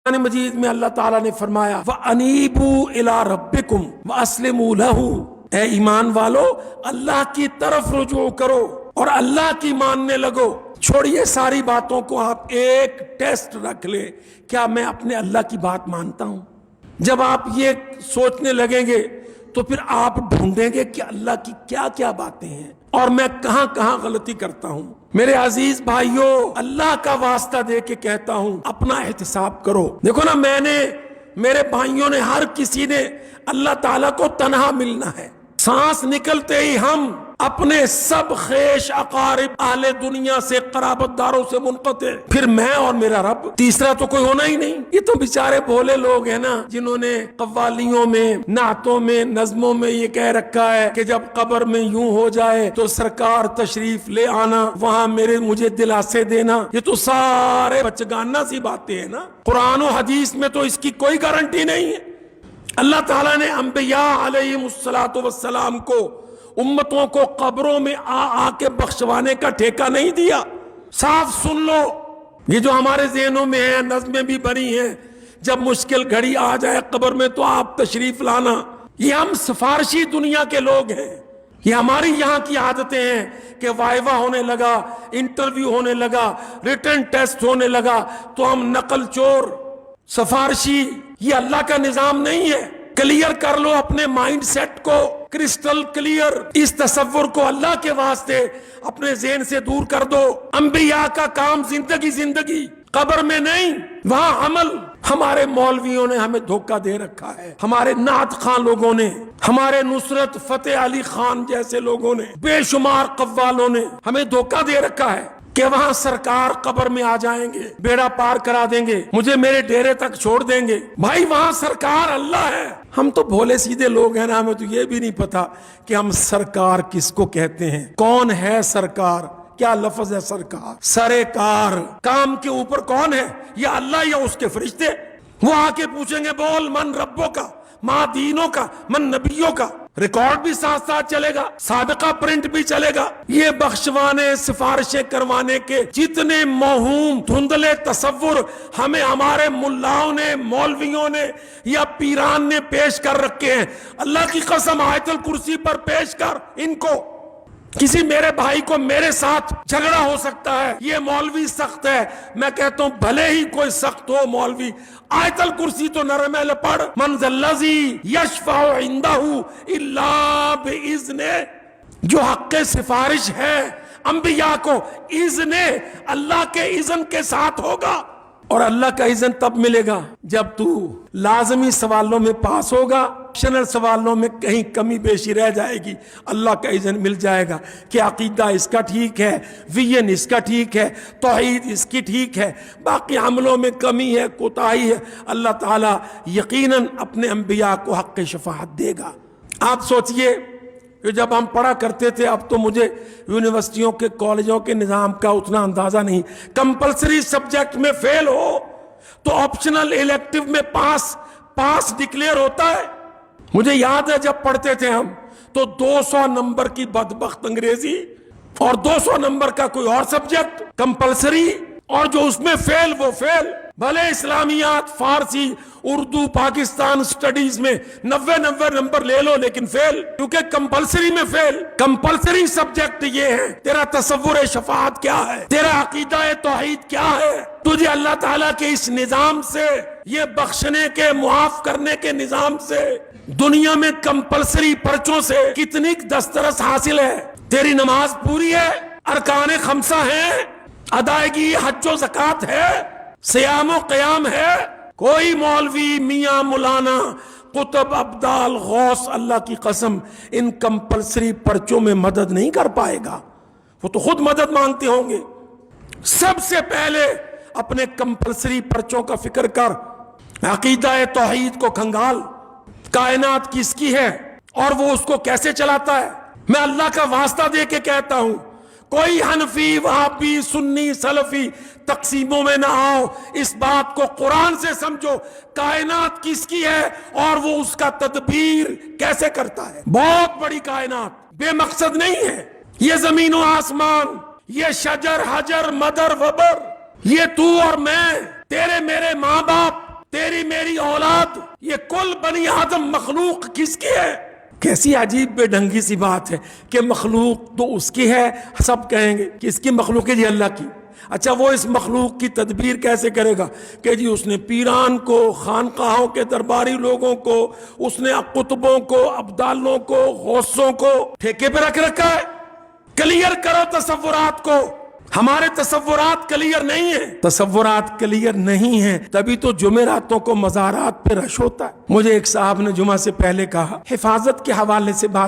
قرآن مجید میں اللہ تعالیٰ نے فرمایا وَأَنِيبُوا إِلَىٰ رَبِّكُمْ وَأَسْلِمُوا لَهُ، اے ایمان والو اللہ کی طرف رجوع کرو اور اللہ کی ماننے لگو۔ چھوڑیے ساری باتوں کو، آپ ایک ٹیسٹ رکھ لیں، کیا میں اپنے اللہ کی بات مانتا ہوں؟ جب آپ یہ سوچنے لگیں گے تو پھر آپ ڈھونڈیں گے کہ اللہ کی کیا کیا باتیں ہیں اور میں کہاں کہاں غلطی کرتا ہوں۔ میرے عزیز بھائیوں، اللہ کا واسطہ دے کے کہتا ہوں اپنا احتساب کرو۔ دیکھو نا، میرے بھائیوں نے، ہر کسی نے اللہ تعالیٰ کو تنہا ملنا ہے۔ سانس نکلتے ہی ہم اپنے سب خیش اقارب اہل دنیا سے، قرابت داروں سے منقطع، پھر میں اور میرا رب، تیسرا تو کوئی ہونا ہی نہیں۔ یہ تو بیچارے بھولے لوگ ہیں نا، جنہوں نے قوالیوں میں، نعتوں میں، نظموں میں یہ کہہ رکھا ہے کہ جب قبر میں یوں ہو جائے تو سرکار تشریف لے آنا، وہاں مجھے دلاسے دینا۔ یہ تو سارے بچگانہ سی باتیں ہیں نا، قرآن و حدیث میں تو اس کی کوئی گارنٹی نہیں ہے۔ اللہ تعالیٰ نے انبیاء علیہم السلام کو، امتوں کو قبروں میں آ کے بخشوانے کا ٹھیکہ نہیں دیا۔ صاف سن لو، یہ جو ہمارے ذہنوں میں ہے، نظمیں بھی بنی ہیں، جب مشکل گھڑی آ جائے قبر میں تو آپ تشریف لانا، یہ ہم سفارشی دنیا کے لوگ ہیں۔ یہ ہماری یہاں کی عادتیں ہیں کہ وائوا ہونے لگا، انٹرویو ہونے لگا، ریٹن ٹیسٹ ہونے لگا تو ہم نقل چور، سفارشی۔ یہ اللہ کا نظام نہیں ہے۔ کلیئر کر لو اپنے مائنڈ سیٹ کو، کرسٹل کلیئر، اس تصور کو اللہ کے واسطے اپنے ذہن سے دور کر دو۔ انبیاء کا کام زندگی، قبر میں نہیں، وہاں عمل۔ ہمارے مولویوں نے ہمیں دھوکہ دے رکھا ہے، ہمارے نعت خان لوگوں نے، ہمارے نصرت فتح علی خان جیسے لوگوں نے، بے شمار قوالوں نے ہمیں دھوکہ دے رکھا ہے کہ وہاں سرکار قبر میں آ جائیں گے، بیڑا پار کرا دیں گے، مجھے میرے ڈیرے تک چھوڑ دیں گے۔ بھائی وہاں سرکار اللہ ہے۔ ہم تو بھولے سیدھے لوگ ہیں نا، ہمیں تو یہ بھی نہیں پتا کہ ہم سرکار کس کو کہتے ہیں، کون ہے سرکار، کیا لفظ ہے سرکار؟ سرکار کام کے اوپر کون ہے؟ یا اللہ یا اس کے فرشتے؟ وہ آ کے پوچھیں گے بول من ربوں کا، ماں دینوں کا، من نبیوں کا۔ ریکارڈ بھی ساتھ ساتھ چلے گا، سابقہ پرنٹ بھی چلے گا۔ یہ بخشوانے، سفارشیں کروانے کے جتنے موہوم دھندلے تصور ہمیں ہمارے ملاؤں نے، مولویوں نے یا پیران نے پیش کر رکھے ہیں، اللہ کی قسم آیت الکرسی پر پیش کر ان کو۔ کسی میرے بھائی کو میرے ساتھ جھگڑا ہو سکتا ہے، یہ مولوی سخت ہے، میں کہتا ہوں بھلے ہی کوئی سخت ہو مولوی، آیت الکرسی تو نرم ہے، پڑھ من ذا الذی یشفع عندہ الا باذنہ۔ جو حق سفارش ہے انبیاء کو، اذن اللہ کے اذن کے ساتھ ہوگا، اور اللہ کا اذن تب ملے گا جب تو لازمی سوالوں میں پاس ہوگا، آپشنل سوالوں میں کہیں کمی بیشی رہ جائے گی، اللہ کا اذن مل جائے گا کہ عقیدہ اس کا ٹھیک ہے، وین اس کا ٹھیک ہے، توحید اس کی ٹھیک ہے، باقی عملوں میں کمی ہے، کوتاہی ہے، اللہ تعالیٰ یقیناً اپنے انبیاء کو حق شفاعت دے گا۔ آپ سوچئے کہ جب ہم پڑھا کرتے تھے، اب تو مجھے یونیورسٹیوں کے، کالجوں کے نظام کا اتنا اندازہ نہیں، کمپلسری سبجیکٹ میں فیل ہو تو آپشنل الیکٹیو میں پاس ڈکلیئر ہوتا ہے۔ مجھے یاد ہے جب پڑھتے تھے ہم تو 200 نمبر کی بدبخت انگریزی اور 200 نمبر کا کوئی اور سبجیکٹ کمپلسری، اور جو اس میں فیل وہ فیل۔ بھلے اسلامیات، فارسی، اردو، پاکستان اسٹڈیز میں 90 نمبر لے لو لیکن فیل، کیونکہ کمپلسری میں فیل۔ کمپلسری سبجیکٹ یہ ہے، تیرا تصور شفاعت کیا ہے، تیرا عقیدہ توحید کیا ہے، تجھے اللہ تعالیٰ کے اس نظام سے، یہ بخشنے کے، معاف کرنے کے نظام سے، دنیا میں کمپلسری پرچوں سے کتنی دسترس حاصل ہے؟ تیری نماز پوری ہے، ارکان خمسہ ہیں، ادائیگی حج و زکوٰۃ ہے، سیام و قیام ہے۔ کوئی مولوی، میاں، مولانا، قطب، ابدال، غوث، اللہ کی قسم ان کمپلسری پرچوں میں مدد نہیں کر پائے گا، وہ تو خود مدد مانگتے ہوں گے۔ سب سے پہلے اپنے کمپلسری پرچوں کا فکر کر، عقیدہ توحید کو کھنگال، کائنات کس کی ہے اور وہ اس کو کیسے چلاتا ہے۔ میں اللہ کا واسطہ دے کے کہتا ہوں، کوئی حنفی، وہابی، سنی، سلفی تقسیموں میں نہ آؤ، اس بات کو قرآن سے سمجھو، کائنات کس کی ہے اور وہ اس کا تدبیر کیسے کرتا ہے۔ بہت بڑی کائنات، بے مقصد نہیں ہے۔ یہ زمین و آسمان، یہ شجر، حجر، مدر، وبر، یہ تو اور میں، تیرے میرے ماں باپ، میری اولاد، یہ کل بنی آدم مخلوق کس کی ہے؟ کیسی عجیب بے ڈھنگی سی بات ہے کہ مخلوق تو اس کی ہے، سب کہیں گے کہ اس کی مخلوق ہے جی اللہ کی۔ اچھا وہ اس مخلوق کی تدبیر کیسے کرے گا کہ جی اس نے پیران کو، خانقاہوں کے درباری لوگوں کو، اس نے قطبوں کو، ابدالوں کو، غوثوں کو ٹھیکے پہ رکھ رکھا ہے۔ کلیئر کرو تصورات کو، ہمارے تصورات کلیئر نہیں ہیں، تصورات کلیئر نہیں ہیں، تبھی تو جمعراتوں کو مزارات پہ رش ہوتا ہے۔ مجھے ایک صاحب نے جمعہ سے پہلے کہا، حفاظت کے حوالے سے بات